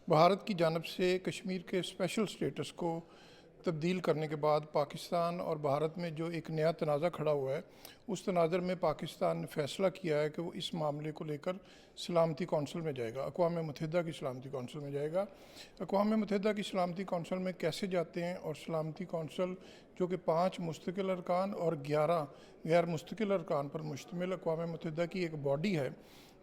بھارت کی جانب سے کشمیر کے اسپیشل سٹیٹس کو تبدیل کرنے کے بعد پاکستان اور بھارت میں جو ایک نیا تنازع کھڑا ہوا ہے، اس تناظر میں پاکستان نے فیصلہ کیا ہے کہ وہ اس معاملے کو لے کر سلامتی کونسل میں جائے گا، اقوام متحدہ کی سلامتی کونسل میں جائے گا۔ اقوام متحدہ کی سلامتی کونسل میں کیسے جاتے ہیں، اور سلامتی کونسل جو کہ 5 مستقل ارکان اور 11 غیر مستقل ارکان پر مشتمل اقوام متحدہ کی ایک باڈی ہے،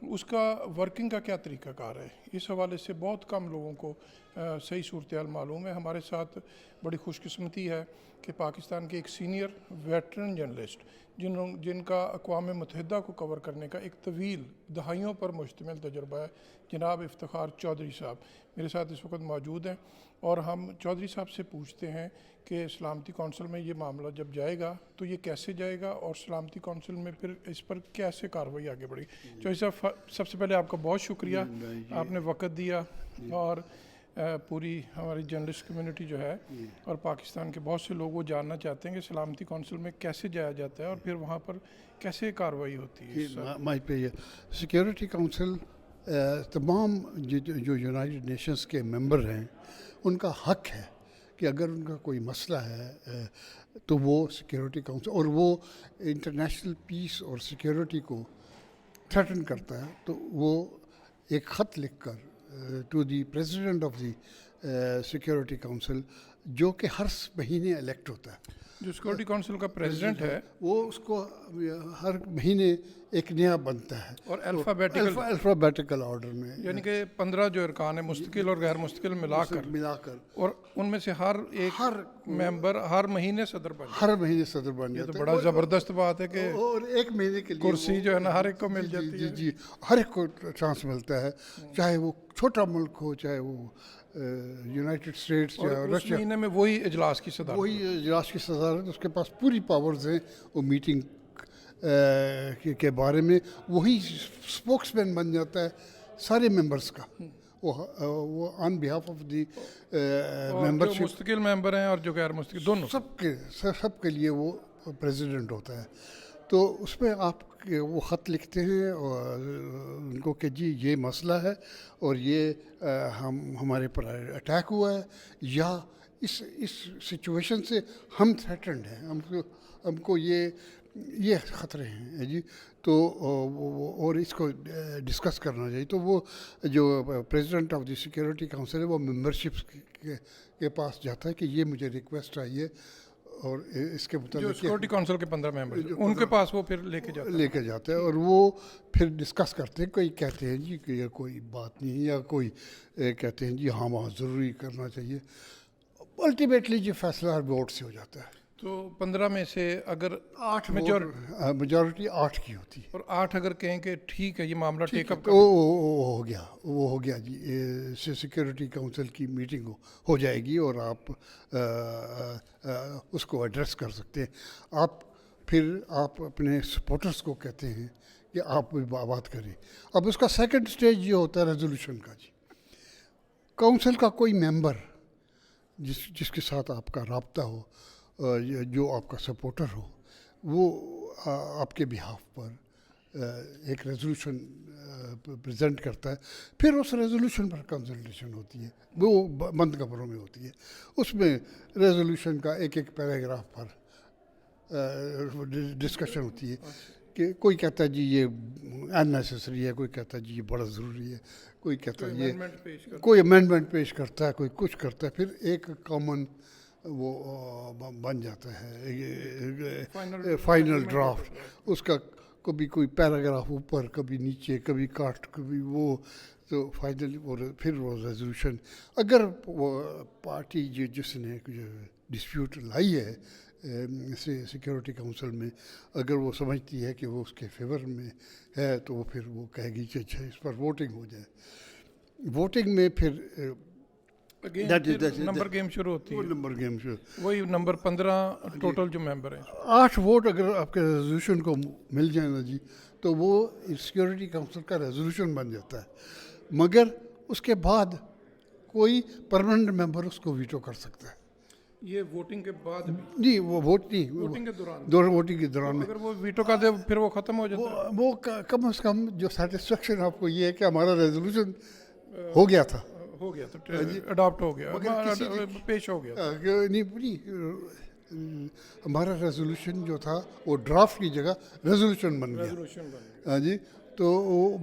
اس کا ورکنگ کا کیا طریقہ کار ہے، اس حوالے سے بہت کم لوگوں کو صحیح صورتحال معلوم ہے۔ ہمارے ساتھ بڑی خوش قسمتی ہے کہ پاکستان کے ایک سینئر ویٹرن جرنلسٹ جن کا اقوام متحدہ کو کور کرنے کا ایک طویل دہائیوں پر مشتمل تجربہ ہے، جناب افتخار چودھری صاحب میرے ساتھ اس وقت موجود ہیں، اور ہم چودھری صاحب سے پوچھتے ہیں کہ سلامتی کونسل میں یہ معاملہ جب جائے گا تو یہ کیسے جائے گا، اور سلامتی کونسل میں پھر اس پر کیسے کارروائی آگے بڑھے گی۔ چودھری صاحب، سب سے پہلے آپ کا بہت شکریہ، آپ نے وقت دیا، اور پوری ہماری جرنلسٹ کمیونٹی جو ہے اور پاکستان کے بہت سے لوگ وہ جاننا چاہتے ہیں کہ سلامتی کونسل میں کیسے جایا جاتا ہے اور پھر وہاں پر کیسے کارروائی ہوتی ہے۔ سیکیورٹی کونسل تمام جو یونائٹڈ نیشنز کے ممبر ہیں ان کا حق ہے کہ اگر ان کا کوئی مسئلہ ہے تو وہ سیکیورٹی کونسل، اور وہ انٹرنیشنل پیس اور سیکیورٹی کو تھریٹن کرتا ہے تو وہ ایک خط لکھ کر to the president of the security council, جو کہ ہر مہینے الیکٹ ہوتا ہے، جو سیکورٹی کونسل کا پریزیڈنٹ ہے وہ اس کو ہر مہینے ایک نیا بنتا ہے، اور الفابیٹیکل آرڈر میں، یعنی کہ 15 جو ارکان ہیں مستقل اور غیر مستقل ملا کر، اور ان میں سے ہر ممبر ہر مہینے صدر بن جاتا ہے۔ تو بڑا زبردست بات ہے کہ اور ایک مہینے کے لیے کرسی جو ہے نا ہر ایک کو مل جاتی ہے۔ جی ہر ایک کو چانس ملتا ہے، چاہے وہ چھوٹا ملک ہو، چاہے وہ یونائٹڈ اسٹیٹس یا رشیا، مہینے میں وہی اجلاس کی صدارت، اس کے پاس پوری پاورز ہیں، وہ میٹنگ کے بارے میں وہی اسپوکس مین بن جاتا ہے سارے ممبرس کا، وہ آن بہاف آف دی ممبرشپ، مستقل ممبر ہیں اور جو غیر مستقل دونوں، سب کے لیے وہ پریزیڈنٹ ہوتا ہے۔ تو اس میں آپ وہ خط لکھتے ہیں اور ان کو کہ جی یہ مسئلہ ہے اور یہ ہمارے پر اٹیک ہوا ہے، یا اس سچویشن سے ہم تھریٹنڈ ہیں، ہم کو یہ خطرے ہیں جی، تو اور اس کو ڈسکس کرنا چاہیے۔ تو وہ جو president of the security council ہے وہ ممبرشپ کے پاس جاتا ہے کہ یہ مجھے ریکویسٹ آئی ہے، اور اس کے مطابق جو سیکورٹی کونسل کے 15 ممبر ان کے پاس وہ پھر لے کے جاتا ہے، اور وہ پھر ڈسکس کرتے ہیں، کوئی کہتے ہیں جی کہ کوئی بات نہیں، یا کوئی کہتے ہیں جی ہاں وہاں ضروری کرنا چاہیے۔ الٹیمیٹلی جو فیصلہ ووٹ سے ہو جاتا ہے، تو 15 میں سے اگر 8 میجورٹی 8 کی ہوتی ہے، اور 8 اگر کہیں کہ ٹھیک ہے یہ معاملہ ٹیک اپ وہ ہو گیا جی، سیکیورٹی کونسل کی میٹنگ ہو جائے گی اور آپ اس کو ایڈریس کر سکتے ہیں۔ پھر آپ اپنے سپورٹرز کو کہتے ہیں کہ آپ بات کریں۔ اب اس کا سیکنڈ سٹیج یہ ہوتا ہے ریزولوشن کا جی، کونسل کا کوئی ممبر جس کے ساتھ آپ کا رابطہ ہو، جو آپ کا سپورٹر ہو، وہ آپ کے بہاف پر ایک ریزولوشن پریزنٹ کرتا ہے، پھر اس ریزولوشن پر کنسلٹیشن ہوتی ہے، وہ بند کمروں میں ہوتی ہے، اس میں ریزولوشن کا ایک پیراگراف پر ڈسکشن ہوتی ہے کہ کوئی کہتا ہے جی یہ اننیسیسری ہے، کوئی کہتا ہے جی یہ بڑا ضروری ہے، کوئی کہتا ہے یہ کوئی امینڈمنٹ پیش کرتا ہے، کوئی کچھ کرتا ہے، پھر ایک کامن وہ بن جاتا ہے فائنل ڈرافٹ، اس کا کبھی کوئی پیراگراف اوپر، کبھی نیچے، کبھی کاٹ، کبھی وہ، تو فائنل پھر وہ ریزولوشن، اگر وہ پارٹی جس نے ڈسپیوٹ لائی ہے سیکیورٹی کونسل میں، اگر وہ سمجھتی ہے کہ وہ اس کے فیور میں ہے تو وہ پھر وہ کہے گی کہ اچھا اس پر ووٹنگ ہو جائے۔ ووٹنگ میں پھر نمبر گیم شروع ہوتی ہے، نمبر گیم وہی نمبر 15 ٹوٹل جو ممبر ہیں، 8 ووٹ اگر آپ کے ریزولوشن کو مل جائیں نا جی، تو وہ سیکیورٹی کونسل کا ریزولوشن بن جاتا ہے، مگر اس کے بعد کوئی پرماننٹ ممبر اس کو ویٹو کر سکتا ہے۔ یہ ووٹنگ کے بعد بھی جی، وہ ووٹ نہیں، ووٹنگ کے دوران، ووٹنگ کے دوران میں اگر وہ ویٹو کر دے پھر وہ ختم ہو جاتا ہے۔ وہ کم از کم جو سیٹسفیکشن آپ کو یہ ہے کہ ہمارا ریزولوشن ہو گیا تھا، ہو گیا تو اڈاپٹ ہو گیا, پیش ہو گیا. نہیں, ہمارا ریزولوشن جو تھا وہ ڈرافٹ کی جگہ ریزولوشن بن گیا. ہاں جی, تو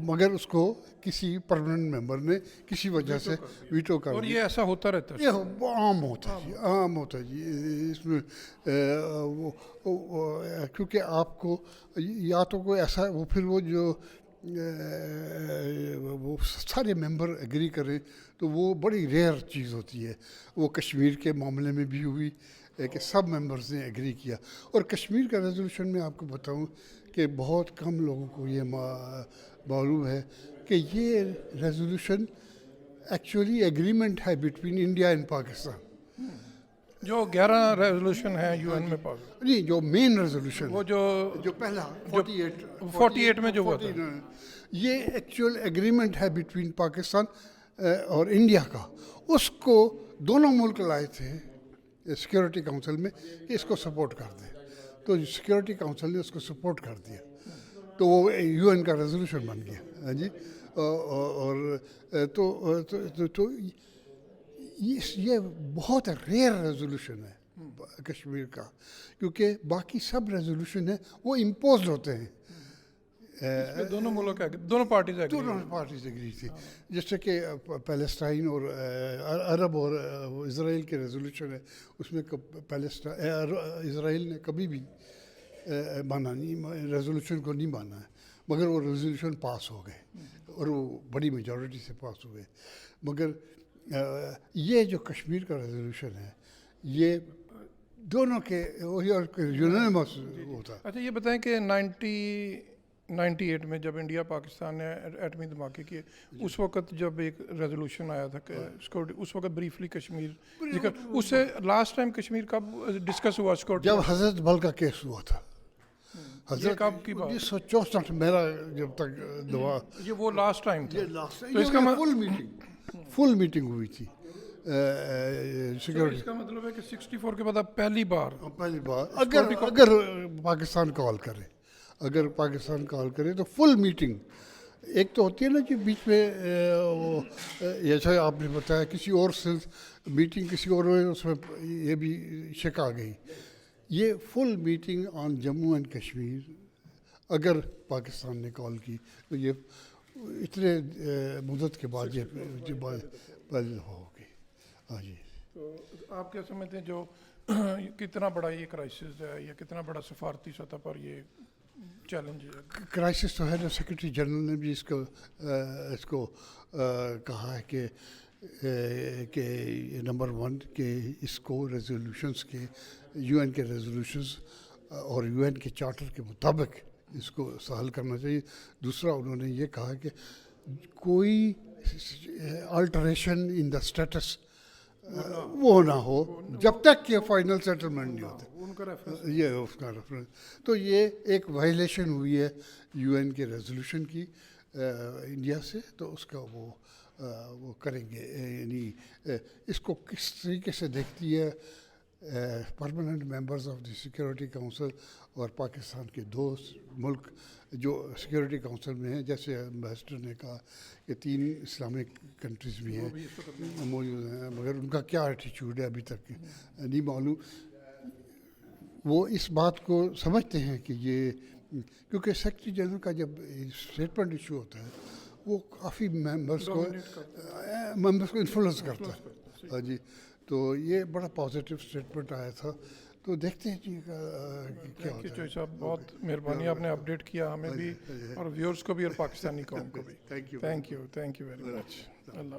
مگر اس کو کسی پرماننٹ ممبر نے کسی وجہ سے ویٹو کر دیا. اور یہ ایسا ہوتا رہتا ہے, یہ عام ہوتا ہے جی, عام ہوتا ہے جی. اس میں کیونکہ آپ کو یا تو کوئی ایسا وہ پھر وہ جو وہ سارے ممبر ایگری کریں تو وہ بڑی ریئر چیز ہوتی ہے. وہ کشمیر کے معاملے میں بھی ہوئی کہ سب ممبرز نے ایگری کیا. اور کشمیر کا ریزولوشن میں آپ کو بتاؤں کہ بہت کم لوگوں کو یہ معلوم ہے کہ یہ ریزولوشن ایکچولی ایگریمنٹ ہے بٹوین انڈیا اینڈ پاکستان. جو 11 ریزولوشن ہیں یو این میں پاس, نہیں جو مین ریزولوشن وہ جو پہلا 48 میں جو ہوا تھا, یہ ایکچوئل ایگریمنٹ ہے بٹوین پاکستان اور انڈیا کا. اس کو دونوں ملک لائے تھے سیکورٹی کونسل میں کہ اس کو سپورٹ کر دیں, تو سیکورٹی کونسل نے اس کو سپورٹ کر دیا تو وہ یو این کا ریزولوشن بن گیا. ہاں جی, اور تو یہ بہت ریئر ریزولوشن ہے کشمیر کا, کیونکہ باقی سب ریزولوشن ہیں وہ امپوزڈ ہوتے ہیں. دونوں ملک دونوں پارٹیز ایگری تھی. جیسے کہ پیلسٹائن اور عرب اور اسرائیل کے ریزولوشن ہے, اس میں اسرائیل نے کبھی بھی مانا نہیں, ریزولوشن کو نہیں مانا ہے, مگر وہ ریزولوشن پاس ہو گئے اور وہ بڑی میجورٹی سے پاس ہوئے. مگر یہ جو کشمیر کا ریزولوشن ہے یہ دونوں کے یونانیمس ہوتا. اچھا یہ بتائیں کہ 98 میں جب انڈیا پاکستان نے ایٹمی دھماکے کیے, اس وقت جب ایک ریزولوشن آیا تھا سیکورٹی, اس وقت بریفلی کشمیر ذکر, اس سے لاسٹ ٹائم کشمیر کب ڈسکس ہوا سیکورٹی؟ جب حضرت بل کا کیس ہوا تھا. حضرت کب کی بات؟ 1964 میرا جب تک دعا, یہ وہ لاسٹ ٹائم تھا. تو اس کا فل میٹنگ ہوئی تھی سیکورٹی. اس کا مطلب ہے کہ 64 کے بعد پہلی بار اگر پاکستان کال کرے تو فل میٹنگ. ایک تو ہوتی ہے نا کہ بیچ میں جیسا آپ نے بتایا کسی اور سے میٹنگ کسی اور ہوئے, اس میں یہ بھی شک آ گئی. یہ full meeting on Jammu and Kashmir اگر پاکستان نے کال کی تو یہ اتنے مدت کے بعد یہ ہوگی. ہاں جی, تو آپ کیا سمجھتے ہیں جو کتنا بڑا یہ کرائسس ہے یا کتنا بڑا سفارتی سطح پر یہ چیلنج ہے؟ کرائسس تو ہے نا, سیکرٹری جنرل نے بھی اس کو کہا ہے کہ نمبر 1 کہ اس کو ریزولوشنس کے یو این کے ریزولوشنس اور یو این کے چارٹر کے مطابق اس کو حل کرنا چاہیے. دوسرا انہوں نے یہ کہا کہ کوئی آلٹریشن ان دا اسٹیٹس وہ نہ ہو جب تک کہ فائنل سیٹلمنٹ نہیں ہوتا. یہ اس کا ریفرنس, تو یہ ایک وائلیشن ہوئی ہے یو این کے ریزولوشن کی انڈیا سے, تو اس کا وہ کریں گے. یعنی اس کو کس طریقے سے دیکھتی ہے permanent members of the security council اور پاکستان کے 2 ملک جو سیکورٹی کونسل میں ہیں. جیسے ایمبیسڈر نے کہا کہ 3 اسلامک کنٹریز بھی ہیں موجود ہیں, مگر ان کا کیا ایٹیچیوڈ ہے ابھی تک نہیں معلوم. وہ اس بات کو سمجھتے ہیں کہ یہ کیونکہ سیکرٹری جنرل کا جب اسٹیٹمنٹ ایشو ہوتا ہے وہ کافی ممبرس کو انفلوئنس کرتا ہے. ہاں جی, تو یہ بڑا پازیٹیو اسٹیٹمنٹ آیا تھا. تو دیکھتے ہیں جی کیا ہوتا ہے. چوہی صاحب بہت مہربانی, آپ نے اپڈیٹ کیا ہمیں بھی اور ویورز کو بھی اور پاکستانی قوم کو بھی. Thank you very much. Allah